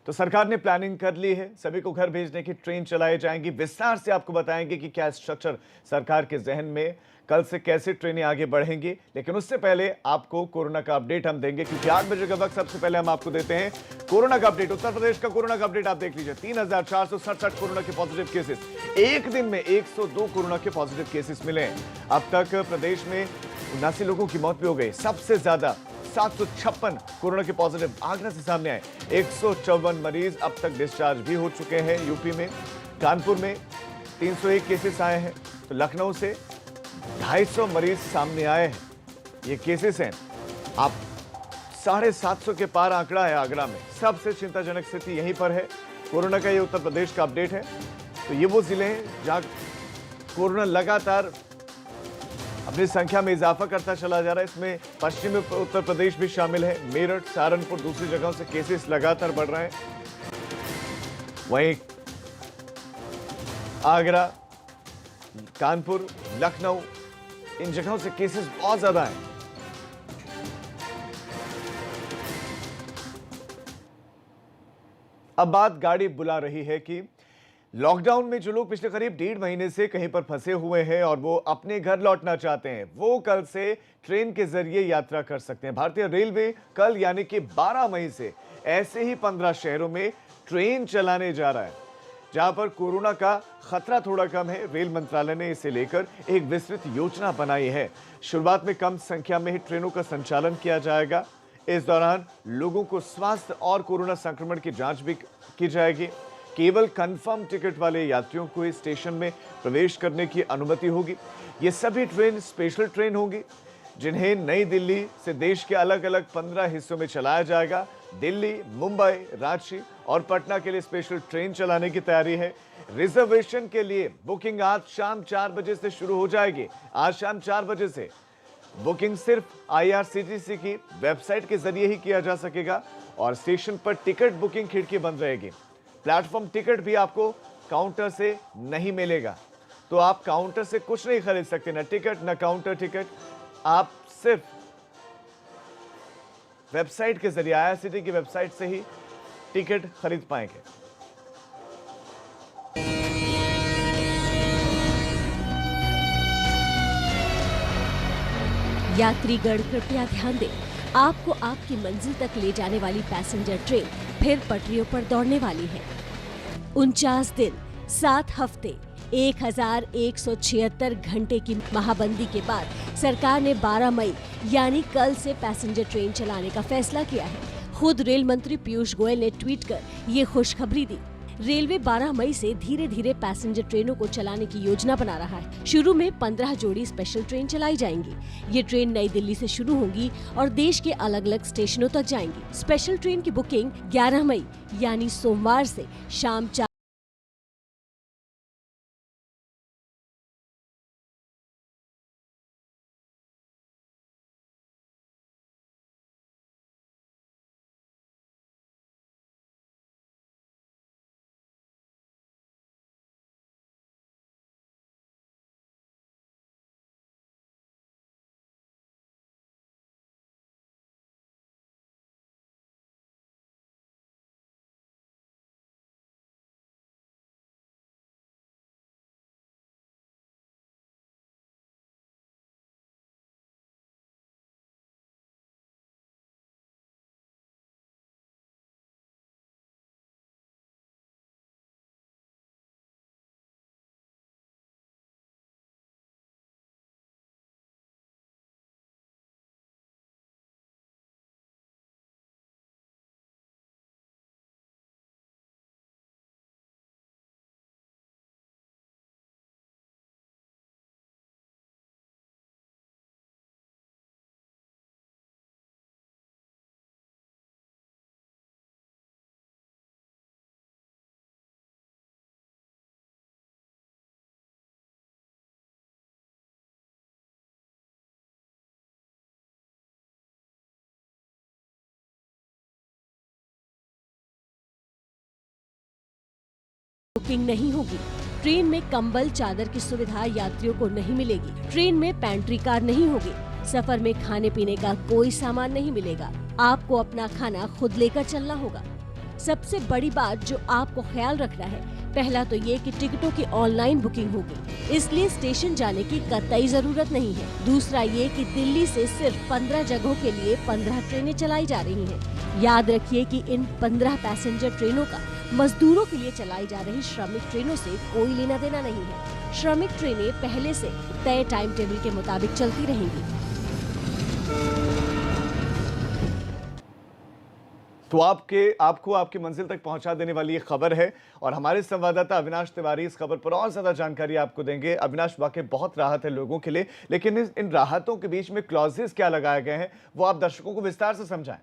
तो सरकार ने प्लानिंग कर ली है, सभी को घर भेजने की ट्रेन चलाई जाएंगी। विस्तार से आपको बताएंगे कि क्या स्ट्रक्चर सरकार के जहन में, कल से कैसे ट्रेनें आगे बढ़ेंगी। लेकिन उससे पहले आपको कोरोना का अपडेट हम देंगे, क्योंकि 8 बजे का वक्त सबसे पहले हम आपको देते हैं कोरोना का अपडेट। उत्तर प्रदेश का कोरोना का अपडेट आप देख लीजिए। 3,467 कोरोना के पॉजिटिव केसेस। एक दिन में 102 कोरोना के पॉजिटिव केसेस मिले हैं। अब तक प्रदेश में 79 लोगों की मौत भी हो गई। सबसे ज्यादा 756 कोरोना के पॉजिटिव आगरा से सामने आए। 154 मरीज अब तक डिस्चार्ज भी हो चुके हैं यूपी में। कानपुर में 301 केसेस आए हैं। तो लखनऊ से 250 मरीज सामने आए हैं। ये केसेस हैं। आप 750 के पार आंकड़ा है आगरा में। सबसे चिंताजनक स्थिति यहीं पर है। कोरोना का ये उत्तर प्रदेश का अपडेट है। तो ये वो जिले हैं जहां कोरोना लगातार अपनी संख्या में इजाफा करता चला जा रहा है। इसमें पश्चिमी उत्तर प्रदेश भी शामिल है। मेरठ, सहारनपुर, दूसरी जगहों से केसेस लगातार बढ़ रहे हैं। वहीं आगरा, कानपुर, लखनऊ, इन जगहों से केसेस बहुत ज्यादा हैं। अब बात गाड़ी बुला रही है कि लॉकडाउन में जो लोग पिछले करीब 1.5 महीने से कहीं पर फंसे हुए हैं और वो अपने घर लौटना चाहते हैं, वो कल से ट्रेन के जरिए यात्रा कर सकते हैं। भारतीय रेलवे कल यानी कि 12 मई से ऐसे ही 15 शहरों में ट्रेन चलाने जा रहा है, जहां पर कोरोना का खतरा थोड़ा कम है। रेल मंत्रालय ने इसे लेकर एक विस्तृत योजना बनाई है। शुरुआत में कम संख्या में ही ट्रेनों का संचालन किया जाएगा। इस दौरान लोगों को स्वास्थ्य और कोरोना संक्रमण की जांच भी की जाएगी। केवल कंफर्म टिकट वाले यात्रियों को इस स्टेशन में प्रवेश करने की अनुमति होगी। ये सभी ट्रेन स्पेशल ट्रेन होंगी, जिन्हें नई दिल्ली से देश के अलग अलग 15 हिस्सों में चलाया जाएगा। दिल्ली, मुंबई, रांची और पटना के लिए स्पेशल ट्रेन चलाने की तैयारी है। रिजर्वेशन के लिए बुकिंग आज शाम 4 बजे से शुरू हो जाएगी। आज शाम 4 बजे से बुकिंग सिर्फ IRCTC की वेबसाइट के जरिए ही किया जा सकेगा और स्टेशन पर टिकट बुकिंग खिड़की बंद रहेगी। प्लेटफॉर्म टिकट भी आपको काउंटर से नहीं मिलेगा, तो आप काउंटर से कुछ नहीं खरीद सकते, ना टिकट ना काउंटर टिकट। आप सिर्फ वेबसाइट के जरिए, IRCTC की वेबसाइट से ही टिकट खरीद पाएंगे। यात्रीगण कृपया ध्यान दें, आपको आपकी मंजिल तक ले जाने वाली पैसेंजर ट्रेन फिर पटरियों पर दौड़ने वाली है। 49 दिन, 7 हफ्ते, 1176 घंटे की महाबंदी के बाद सरकार ने 12 मई यानी कल से पैसेंजर ट्रेन चलाने का फैसला किया है। खुद रेल मंत्री पीयूष गोयल ने ट्वीट कर ये खुशखबरी दी। रेलवे 12 मई से धीरे धीरे पैसेंजर ट्रेनों को चलाने की योजना बना रहा है। शुरू में 15 जोड़ी स्पेशल ट्रेन चलाई जाएंगी। ये ट्रेन नई दिल्ली से शुरू होंगी और देश के अलग अलग स्टेशनों तक जाएंगी। स्पेशल ट्रेन की बुकिंग 11 मई यानी सोमवार से शाम 4 बुकिंग नहीं होगी। ट्रेन में कंबल चादर की सुविधा यात्रियों को नहीं मिलेगी। ट्रेन में पैंट्री कार नहीं होगी। सफर में खाने पीने का कोई सामान नहीं मिलेगा। आपको अपना खाना खुद लेकर चलना होगा। सबसे बड़ी बात जो आपको ख्याल रखना है, पहला तो ये कि टिकटों की ऑनलाइन बुकिंग होगी, इसलिए स्टेशन जाने की कतई जरूरत नहीं है। दूसरा ये कि दिल्ली से सिर्फ 15 जगहों के लिए 15 ट्रेनें चलाई जा रही हैं। याद रखिए कि इन 15 पैसेंजर ट्रेनों का मजदूरों के लिए चलाई जा रही श्रमिक ट्रेनों से कोई लेना देना नहीं है। श्रमिक ट्रेनें पहले से तय टाइम टेबल के मुताबिक चलती रहेंगी। तो आपको आपकी मंजिल तक पहुंचा देने वाली ये खबर है और हमारे संवाददाता अविनाश तिवारी इस खबर पर और ज्यादा जानकारी आपको देंगे। अविनाश, वाकई बहुत राहत है लोगों के लिए, लेकिन इन राहतों के बीच में क्लॉजेस क्या लगाए गए हैं वो आप दर्शकों को विस्तार से समझाएं।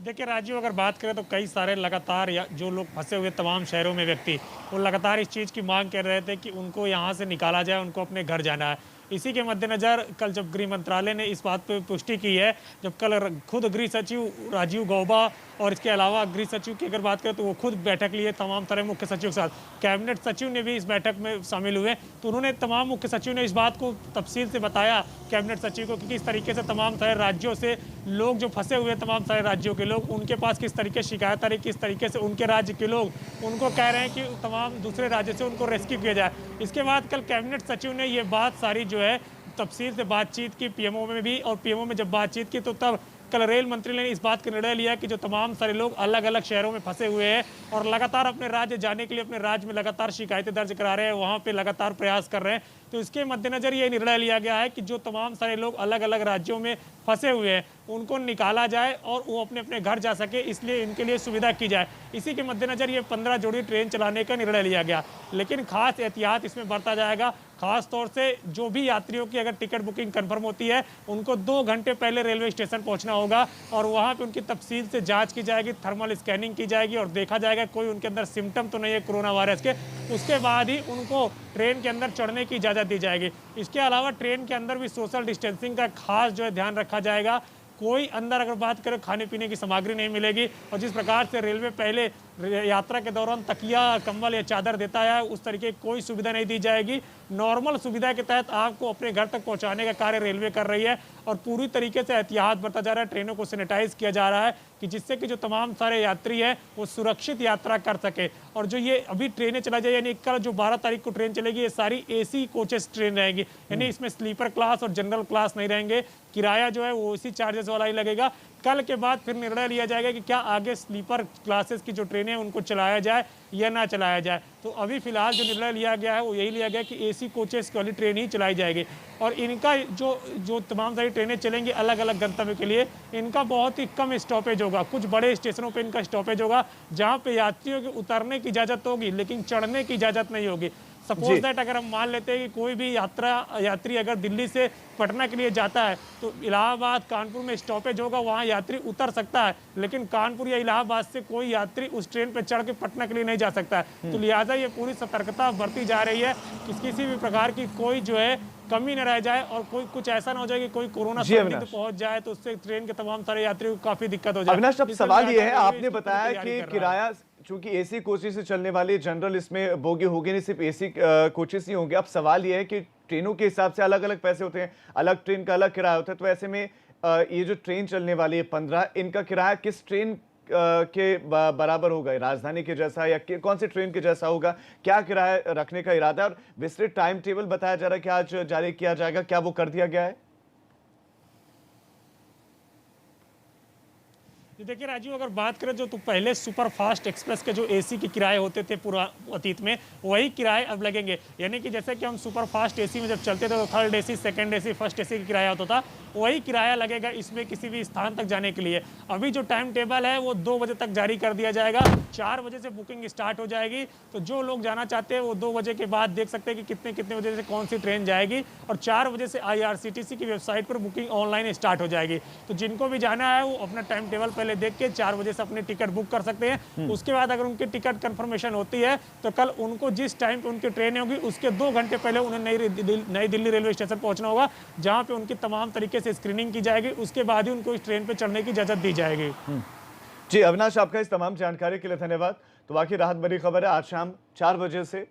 देखिए राजीव, अगर बात करें तो कई सारे लगातार जो लोग फंसे हुए तमाम शहरों में व्यक्ति, वो लगातार इस चीज़ की मांग कर रहे थे कि उनको यहाँ से निकाला जाए, उनको अपने घर जाना है। इसी के मद्देनज़र कल जब गृह मंत्रालय ने इस बात पर पुष्टि की है, जब कल खुद गृह सचिव राजीव गौबा और इसके अलावा गृह सचिव की अगर बात करें तो वो खुद बैठक लिए तमाम तरह मुख्य सचिव के साथ, कैबिनेट सचिव ने भी इस बैठक में शामिल हुए, तो उन्होंने तमाम मुख्य सचिव ने इस बात को तफसील से बताया कैबिनेट सचिव को कि किस तरीके से तमाम सारे राज्यों से लोग जो फंसे हुए, तमाम सारे राज्यों के लोग, उनके पास किस तरीके से शिकायत आ रही, किस तरीके से उनके राज्य के लोग उनको कह रहे हैं कि तमाम दूसरे राज्य से उनको रेस्क्यू किया जाए। इसके बाद कल कैबिनेट सचिव ने ये बात सारी जो है तफसील से बातचीत की पीएमओ में भी, और पीएमओ में जब बातचीत की तो तब कल रेल मंत्री ने इस बात का निर्णय लिया कि जो तमाम सारे लोग अलग अलग शहरों में फंसे हुए हैं और लगातार अपने राज्य जाने के लिए अपने राज्य में लगातार शिकायतें दर्ज करा रहे हैं, वहाँ पे लगातार प्रयास कर रहे हैं, तो इसके मद्देनजर ये निर्णय लिया गया है कि जो तमाम सारे लोग अलग अलग राज्यों में फंसे हुए हैं उनको निकाला जाए और वो अपने अपने घर जा सके, इसलिए इनके लिए सुविधा की जाए। इसी के मद्देनजर ये 15 जोड़ी ट्रेन चलाने का निर्णय लिया गया, लेकिन खास एहतियात इसमें बरता जाएगा। खास तौर से जो भी यात्रियों की अगर टिकट बुकिंग कंफर्म होती है उनको 2 घंटे पहले रेलवे स्टेशन पहुंचना होगा और वहां पे उनकी तफसील से जांच की जाएगी, थर्मल स्कैनिंग की जाएगी और देखा जाएगा कोई उनके अंदर सिम्टम तो नहीं है कोरोना वायरस के। उसके बाद ही उनको ट्रेन के अंदर चढ़ने की इजाज़त दी जाएगी। इसके अलावा ट्रेन के अंदर भी सोशल डिस्टेंसिंग का खास जो है ध्यान रखा जाएगा। कोई अंदर अगर बात करें खाने पीने की सामग्री नहीं मिलेगी और जिस प्रकार से रेलवे पहले यात्रा के दौरान तकिया, कंबल या चादर देता है, उस तरीके की कोई सुविधा नहीं दी जाएगी। नॉर्मल सुविधा के तहत आपको अपने घर तक पहुंचाने का कार्य रेलवे कर रही है और पूरी तरीके से एहतियात बरता जा रहा है। ट्रेनों को सैनिटाइज किया जा रहा है कि जिससे कि जो तमाम सारे यात्री हैं वो सुरक्षित यात्रा कर सके। और जो ये अभी ट्रेनें चला जाए, यानी कल जो 12 तारीख को ट्रेन चलेगी, ये सारी AC कोचेस ट्रेन रहेंगी, यानी इसमें स्लीपर क्लास और जनरल क्लास नहीं रहेंगे। किराया जो है वो इसी चार्जेस वाला ही लगेगा। कल के बाद फिर निर्णय लिया जाएगा कि क्या आगे स्लीपर क्लासेस की जो ट्रेनें उनको चलाया जाए या ना चलाया जाए। तो अभी फिलहाल जो निर्णय लिया गया है वो यही लिया गया कि AC कोचेस वाली ट्रेन ही चलाई जाएगी और इनका जो तमाम सारी ट्रेनें चलेंगी अलग अलग गंतव्य के लिए, इनका बहुत ही कम स्टॉपेज होगा। कुछ बड़े स्टेशनों पे इनका स्टॉपेज होगा जहाँ पे यात्रियों के उतरने की इजाज़त होगी लेकिन चढ़ने की इजाज़त नहीं होगी। सपोज दैट अगर हम मान लेते हैं कि कोई भी यात्री अगर दिल्ली से पटना के लिए जाता है तो इलाहाबाद कानपुर में स्टॉपेज होगा, वहाँ यात्री उतर सकता है, लेकिन कानपुर या इलाहाबाद से कोई यात्री उस ट्रेन पर चढ़ के पटना के लिए नहीं जा सकता है। तो लिहाजा ये पूरी सतर्कता बरती जा रही है कि किसी भी प्रकार की कोई जो है कमी न रह जाए और कोई कुछ ऐसा ना हो जाए कि कोई कोरोना संदिग्ध पहुंच जाए तो उससे ट्रेन के तमाम सारे यात्रियों को काफी दिक्कत हो जाए। अविनाश, अब सवाल ये है, आपने बताया कि किराया चूंकि AC कोचेस से चलने वाली जनरल इसमें बोगी होगी, नहीं सिर्फ AC कोचेस ही होंगे। अब सवाल ये है कि ट्रेनों के हिसाब से अलग अलग पैसे होते हैं, अलग ट्रेन का अलग किराया होता है, तो ऐसे में ये जो ट्रेन चलने वाली है 15, इनका किराया किस ट्रेन के बराबर होगा? राजधानी के जैसा या कौन सी ट्रेन के जैसा होगा? क्या किराया रखने का इरादा है और विस्तृत टाइम टेबल बताया जा रहा है कि आज जारी किया जाएगा, क्या वो कर दिया गया है? देखिए राजीव, अगर बात करें जो तो पहले सुपर फास्ट एक्सप्रेस के जो AC के किराए होते थे पूरा अतीत में, वही किराए अब लगेंगे। यानी कि जैसे कि हम सुपर फास्ट AC में जब चलते थे तो 3rd AC, 2nd AC, 1st AC का किराया होता था, वही किराया लगेगा इसमें किसी भी स्थान तक जाने के लिए। अभी जो टाइम टेबल है वो 2 बजे तक जारी कर दिया जाएगा। 4 बजे से बुकिंग स्टार्ट हो जाएगी, तो जो लोग जाना चाहते हैं वो 2 बजे के बाद देख सकते हैं कि कितने बजे से कौन सी ट्रेन जाएगी और 4 बजे से IRCTC की वेबसाइट पर बुकिंग ऑनलाइन स्टार्ट हो जाएगी। तो जिनको भी जाना है वो अपना टाइम टेबल पहले देख के 4 बजे से अपनी टिकट बुक कर सकते हैं। उसके बाद अगर उनकी टिकट कंफर्मेशन होती है तो कल उनको जिस टाइम पे उनकी ट्रेन होगी उसके 2 घंटे पहले उन्हें नई दिल्ली रेलवे स्टेशन पहुंचना होगा, जहां पे उनकी तमाम तरीके से स्क्रीनिंग की जाएगी। उसके बाद ही उनको इस ट्रेन पे चढ़ने की इजाजत दी जाएगी। जी अविनाश, आपका इस तमाम जानकारी के लिए धन्यवाद। तो बाकी राहत भरी खबर है, आज शाम 4 बजे से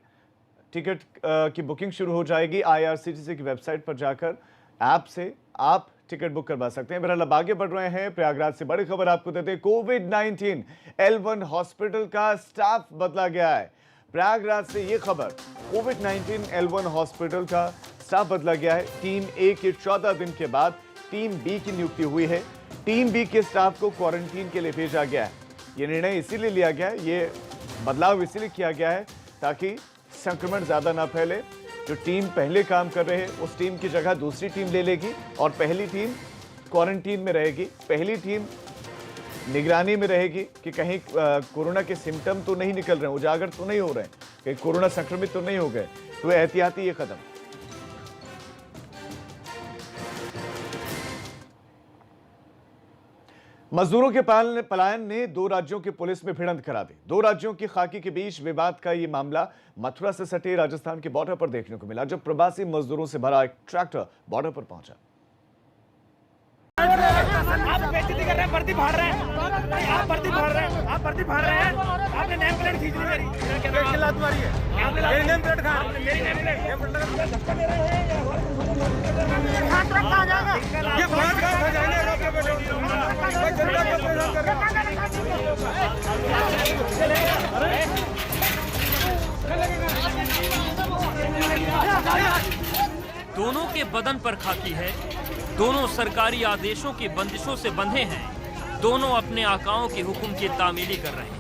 टिकट की बुकिंग शुरू हो जाएगी। IRCTC की वेबसाइट पर जाकर ऐप से आप टिकट बुक करवा सकते हैं। बहरहाल अब आगे बढ़ रहे हैं, प्रयागराज से बड़ी खबर आपको देते हैं। कोविड-19 L1 हॉस्पिटल का स्टाफ बदला गया है। प्रयागराज से ये खबर, कोविड-19 L1 हॉस्पिटल का स्टाफ बदला गया है। टीम ए के 14 दिन के बाद टीम बी की नियुक्ति हुई है। टीम बी के स्टाफ को क्वारंटीन के लिए भेजा गया है। ये निर्णय इसीलिए लिया गया है, ये बदलाव इसीलिए किया गया है ताकि संक्रमण ज्यादा ना फैले। जो टीम पहले काम कर रहे हैं उस टीम की जगह दूसरी टीम ले लेगी और पहली टीम क्वारंटीन में रहेगी। पहली टीम निगरानी में रहेगी कि कहीं कोरोना के सिम्टम तो नहीं निकल रहे हैं, उजागर तो नहीं हो रहे हैं, कहीं कोरोना संक्रमित तो नहीं हो गए। तो एहतियाती ये कदम। मजदूरों के पलायन ने 2 राज्यों की पुलिस में भिड़ंत करा दी। 2 राज्यों की खाकी के बीच विवाद का ये मामला मथुरा से सटे राजस्थान के बॉर्डर पर देखने को मिला, जब प्रवासी मजदूरों से भरा एक ट्रैक्टर बॉर्डर पर पहुंचा। आप बेइज्जती कर रहे हैं, वर्दी फाड़ रहे हैं, आप वर्दी फाड़ रहे हैं, आप वर्दी फाड़ रहे हैं, आपने नेम प्लेट खींच ली मेरी, क्या लात मारी है, मेरी नेम प्लेट खा, मेरी नेम प्लेट धक्का दे रहे हैं, ये बात खा जाएंगे, दोनों के बदन पर खाकी है, दोनों सरकारी आदेशों की बंदिशों से बंधे हैं, दोनों अपने आकाओं के हुक्म की तामीली कर रहे हैं।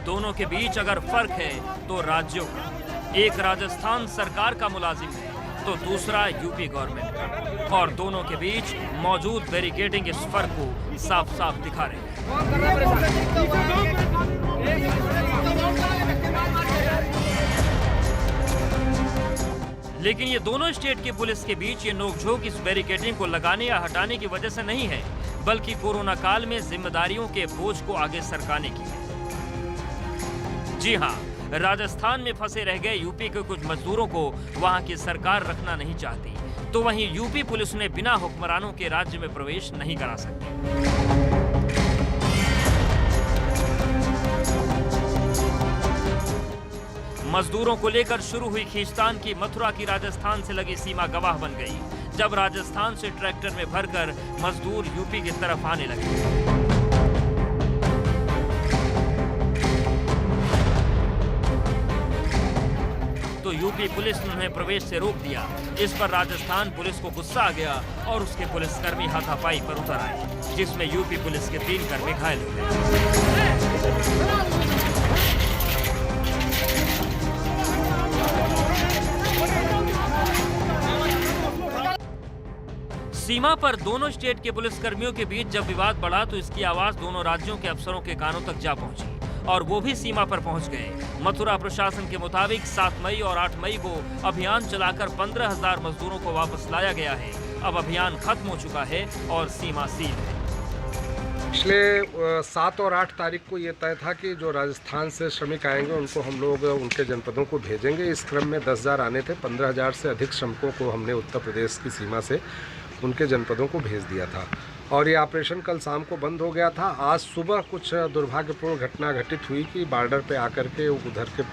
दोनों के बीच अगर फर्क है तो राज्यों का। एक राजस्थान सरकार का मुलाजिम है तो दूसरा यूपी गवर्नमेंट का, और दोनों के बीच मौजूद बैरिकेडिंग इस फर्क को साफ साफ दिखा रहे हैं। लेकिन ये दोनों स्टेट की पुलिस के बीच ये नोकझोंक इस बैरिकेडिंग को लगाने या हटाने की वजह से नहीं है, बल्कि कोरोना काल में जिम्मेदारियों के बोझ को आगे सरकाने की है। जी हाँ, राजस्थान में फंसे रह गए यूपी के कुछ मजदूरों को वहां की सरकार रखना नहीं चाहती, तो वहीं यूपी पुलिस उन्हें बिना हुक्मरानों के राज्य में प्रवेश नहीं करा सकती। मजदूरों को लेकर शुरू हुई खींचतान की मथुरा की राजस्थान से लगी सीमा गवाह बन गई, जब राजस्थान से ट्रैक्टर में भरकर मजदूर यूपी की तरफ आने लगे। तो यूपी पुलिस ने उन्हें प्रवेश से रोक दिया। इस पर राजस्थान पुलिस को गुस्सा आ गया और उसके पुलिसकर्मी हाथापाई पर उतर आए, जिसमें यूपी पुलिस के 3 कर्मी घायल हो गए। सीमा पर दोनों स्टेट के पुलिसकर्मियों के बीच जब विवाद बढ़ा तो इसकी आवाज दोनों राज्यों के अफसरों के कानों तक जा पहुंची, और वो भी सीमा पर पहुंच गए। मथुरा प्रशासन के मुताबिक 7 मई और 8 मई को अभियान चलाकर 15,000 मजदूरों को वापस लाया गया है। अब अभियान खत्म हो चुका है और सीमा सील है। पिछले 7 और 8 तारीख को ये तय था कि जो राजस्थान से श्रमिक आएंगे उनको हम लोग उनके जनपदों को भेजेंगे। इस क्रम में 10,000 आने थे, 15,000 से अधिक श्रमिकों को हमने उत्तर प्रदेश की सीमा से उनके जनपदों को भेज दिया था, और ये ऑपरेशन कल शाम को बंद हो गया था। आज सुबह कुछ दुर्भाग्यपूर्ण घटना घटित हुई कि बॉर्डर पे आकर के उधर के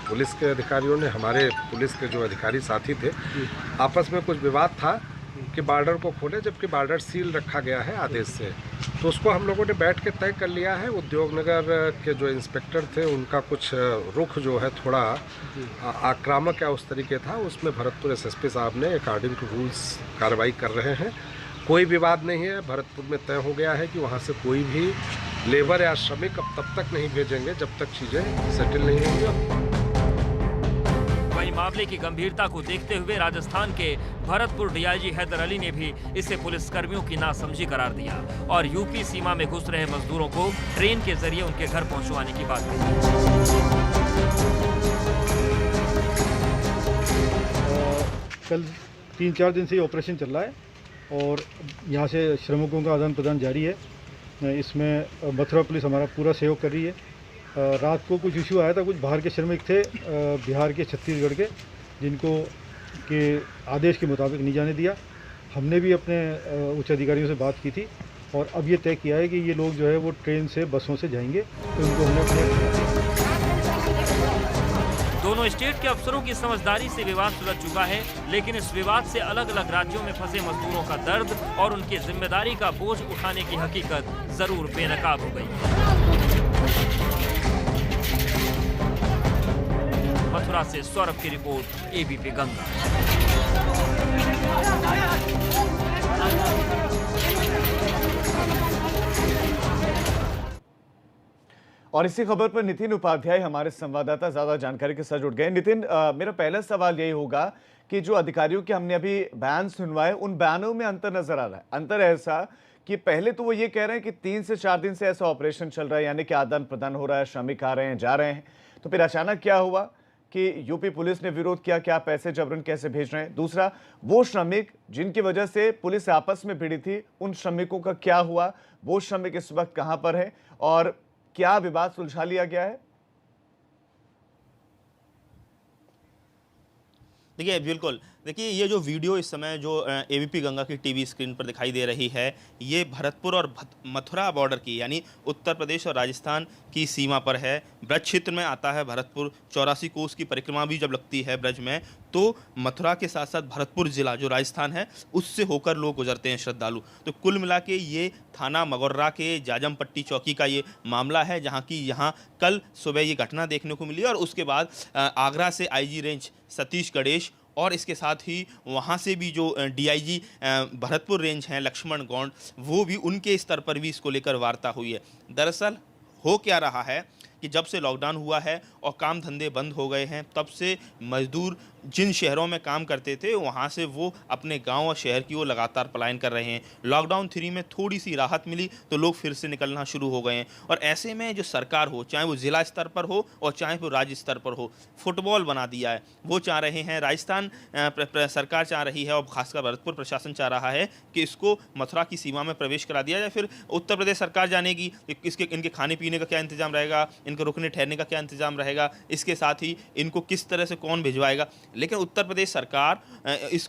पुलिस के अधिकारियों ने, हमारे पुलिस के जो अधिकारी साथी थे, आपस में कुछ विवाद था कि बॉर्डर को खोले, जबकि बॉर्डर सील रखा गया है आदेश से। तो उसको हम लोगों ने बैठ के तय कर लिया है। उद्योगनगर के जो इंस्पेक्टर थे उनका कुछ रुख जो है थोड़ा आक्रामक या उस तरीके था, उसमें भरतपुर एसएसपी साहब ने अकॉर्डिंग टू रूल्स कार्रवाई कर रहे हैं। कोई विवाद नहीं है। भरतपुर में तय हो गया है कि वहाँ से कोई भी लेबर या श्रमिक अब तब तक नहीं भेजेंगे जब तक चीज़ें सेटल नहीं होंगी। वहीं मामले की गंभीरता को देखते हुए राजस्थान के भरतपुर डीआईजी हैदर अली ने भी इसे पुलिसकर्मियों की नासमझी करार दिया और यूपी सीमा में घुस रहे मजदूरों को ट्रेन के जरिए उनके घर पहुंचवाने की बात कही। कल 3-4 दिन से ये ऑपरेशन चल रहा है और यहाँ से श्रमिकों का आदान प्रदान जारी है। इसमें मथुरा पुलिस हमारा पूरा सहयोग कर रही है। रात को कुछ इशू आया था, कुछ बाहर के श्रमिक थे, बिहार के, छत्तीसगढ़ के, जिनको के आदेश के मुताबिक नहीं जाने दिया। हमने भी अपने उच्च अधिकारियों से बात की थी और अब ये तय किया है कि ये लोग जो है वो ट्रेन से बसों से जाएंगे, तो उनको हमने अपने दोनों स्टेट के अफसरों की समझदारी से विवाद सुलझ चुका है, लेकिन इस विवाद से अलग अलग राज्यों में फंसे मजदूरों का दर्द और उनकी जिम्मेदारी का बोझ उठाने की हकीकत जरूर बेनकाब हो गई। मथुरा से सौरभ की रिपोर्ट, एबीपी गंगा। और इसी खबर पर नितिन उपाध्याय हमारे संवाददाता ज्यादा जानकारी के साथ जुड़ गए। नितिन, मेरा पहला सवाल यही होगा कि जो अधिकारियों के हमने अभी बयान सुनवाए, उन बयानों में अंतर नजर आ रहा है। अंतर ऐसा कि पहले तो वो ये कह रहे हैं कि 3 से 4 दिन से ऐसा ऑपरेशन चल रहा है, यानी कि आदान प्रदान हो रहा है, श्रमिक आ रहे हैं, जा रहे हैं। तो फिर अचानक क्या हुआ कि यूपी पुलिस ने विरोध किया, क्या पैसे जबरन कैसे भेज रहे हैं? दूसरा, वो श्रमिक जिनकी वजह से पुलिस आपस में भिड़ी थी, उन श्रमिकों का क्या हुआ? वो श्रमिक इस वक्त कहां पर है और क्या विवाद सुलझा लिया गया है? देखिए, बिल्कुल देखिए, ये जो वीडियो इस समय जो एबीपी गंगा की टीवी स्क्रीन पर दिखाई दे रही है, ये भरतपुर और मथुरा बॉर्डर की, यानी उत्तर प्रदेश और राजस्थान की सीमा पर है। ब्रज क्षेत्र में आता है भरतपुर। 84 कोस की परिक्रमा भी जब लगती है ब्रज में, तो मथुरा के साथ साथ भरतपुर जिला जो राजस्थान है उससे होकर लोग गुजरते हैं श्रद्धालु। तो कुल मिला के ये थाना मगोर्रा के जाजम पट्टी चौकी का ये मामला है, जहाँ की यहाँ कल सुबह ये घटना देखने को मिली। और उसके बाद आगरा से आईजी रेंज सतीश गणेश और इसके साथ ही वहाँ से भी जो डीआईजी भरतपुर रेंज हैं लक्ष्मण गौंड, वो भी उनके स्तर पर भी इसको लेकर वार्ता हुई है। दरअसल हो क्या रहा है कि जब से लॉकडाउन हुआ है और काम धंधे बंद हो गए हैं, तब से मजदूर जिन शहरों में काम करते थे वहाँ से वो अपने गांव और शहर की ओर लगातार पलायन कर रहे हैं। लॉकडाउन 3 में थोड़ी सी राहत मिली तो लोग फिर से निकलना शुरू हो गए हैं। और ऐसे में जो सरकार हो, चाहे वो ज़िला स्तर पर हो और चाहे वो राज्य स्तर पर हो, फुटबॉल बना दिया है। वो चाह रहे हैं, राजस्थान सरकार चाह रही है और खासकर भरतपुर प्रशासन चाह रहा है कि इसको मथुरा की सीमा में प्रवेश करा दिया जाए। फिर उत्तर प्रदेश सरकार जानेगी इसके इनके खाने पीने का क्या इंतजाम रहेगा, इनके रुकने ठहरने का क्या इंतजाम रहेगा, इसके साथ ही इनको किस तरह से कौन भिजवाएगा। लेकिन उत्तर प्रदेश सरकार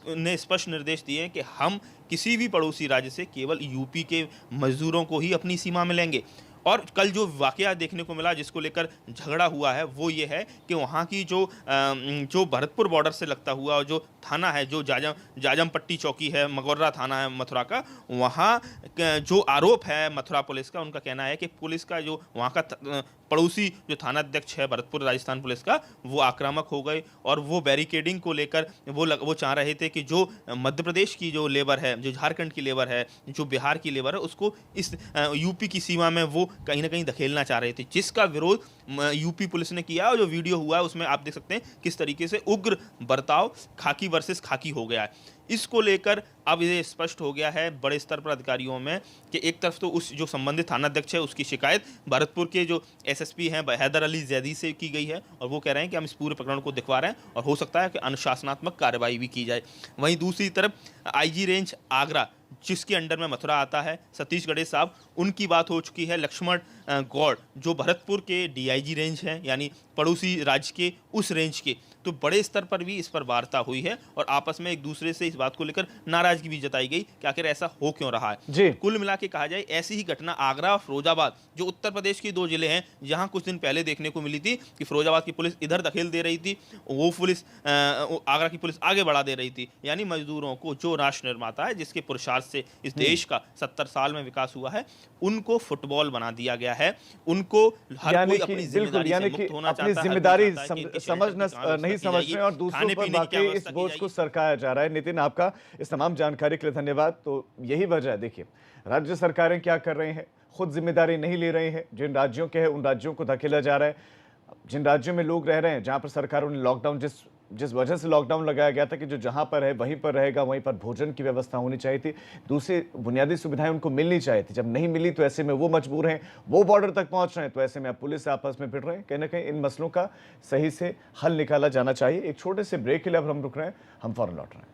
ने स्पष्ट निर्देश दिए कि हम किसी भी पड़ोसी राज्य से केवल यूपी के मजदूरों को ही अपनी सीमा में लेंगे। और कल जो वाकया देखने को मिला जिसको लेकर झगड़ा हुआ है वो ये है कि वहाँ की जो भरतपुर बॉर्डर से लगता हुआ और जो थाना है, जो जाजम पट्टी चौकी है, मगोर्रा थाना है मथुरा का, वहाँ जो आरोप है मथुरा पुलिस का, उनका कहना है कि पुलिस का जो वहाँ का पड़ोसी जो थाना अध्यक्ष है भरतपुर राजस्थान पुलिस का, वो आक्रामक हो गए और वो बैरिकेडिंग को लेकर वो चाह रहे थे कि जो मध्य प्रदेश की जो लेबर है, जो झारखंड की लेबर है, जो बिहार की लेबर है, उसको इस यूपी की सीमा में वो कहीं ना कहीं धकेलना चाह रहे थे, जिसका विरोध यूपी पुलिस ने किया। और जो वीडियो हुआ है उसमें आप देख सकते हैं किस तरीके से उग्र बर्ताव खाकी वर्सेस खाकी हो गया है। इसको लेकर अब ये स्पष्ट हो गया है बड़े स्तर पर अधिकारियों में कि एक तरफ तो उस जो संबंधित थाना अध्यक्ष है उसकी शिकायत भरतपुर के जो एसएसपी हैं हैदर अली जैदी से की गई है और वो कह रहे हैं कि हम इस पूरे प्रकरण को दिखवा रहे हैं और हो सकता है कि अनुशासनात्मक कार्रवाई भी की जाए। वहीं दूसरी तरफ आईजी रेंज आगरा जिसके अंडर में मथुरा आता है सतीश गणेश साहब, उनकी बात हो चुकी है लक्ष्मण गौड़ जो भरतपुर के डीआईजी रेंज हैं, यानी पड़ोसी राज्य के उस रेंज के। तो बड़े स्तर पर भी इस पर वार्ता हुई है और आपस में एक दूसरे से इस बात को लेकर नाराजगी भी जताई गई कि आखिर ऐसा हो क्यों रहा है। कुल मिला के कहा जाए ऐसी ही घटना आगरा और फिरोजाबाद जो उत्तर प्रदेश के 2 जिले हैं जहां कुछ दिन पहले देखने को मिली थी कि फिरोजाबाद की पुलिस इधर धकेल दे रही थी, वो पुलिस आगरा की पुलिस आगे बढ़ा दे रही थी। यानी मजदूरों को जो राष्ट्र निर्माता है, जिसके पुरुषार्थ से इस देश का 70 साल में विकास हुआ है, उनको फुटबॉल बना दिया गया है। उनको हर कोई अपनी जिम्मेदारी से मुक्त होना चाहता है, जिम्मेदारी नहीं समझ रहे और दूसरों पर बाकी इस बोझ को सरकाया जा रहा है। नितिन, आपका इस तमाम जानकारी के लिए धन्यवाद। तो यही वजह है, देखिए राज्य सरकारें क्या कर रही हैं, खुद जिम्मेदारी नहीं ले रही हैं। जिन राज्यों के हैं उन राज्यों को धकेला जा रहा है। जिन राज्यों में लोग रह रहे हैं, जहां पर सरकारों ने लॉकडाउन जिस वजह से लॉकडाउन लगाया गया था कि जो जहां पर है वहीं पर रहेगा, वहीं पर भोजन की व्यवस्था होनी चाहिए थी, दूसरी बुनियादी सुविधाएं उनको मिलनी चाहिए थी। जब नहीं मिली तो ऐसे में वो मजबूर हैं, वो बॉर्डर तक पहुंच रहे हैं, तो ऐसे में अब पुलिस आपस में भिड़ रहे हैं। कहीं ना कहीं इन मसलों का सही से हल निकाला जाना चाहिए। एक छोटे से ब्रेक के लिए अब हम रुक रहे हैं, हम फौरन लौट रहे हैं।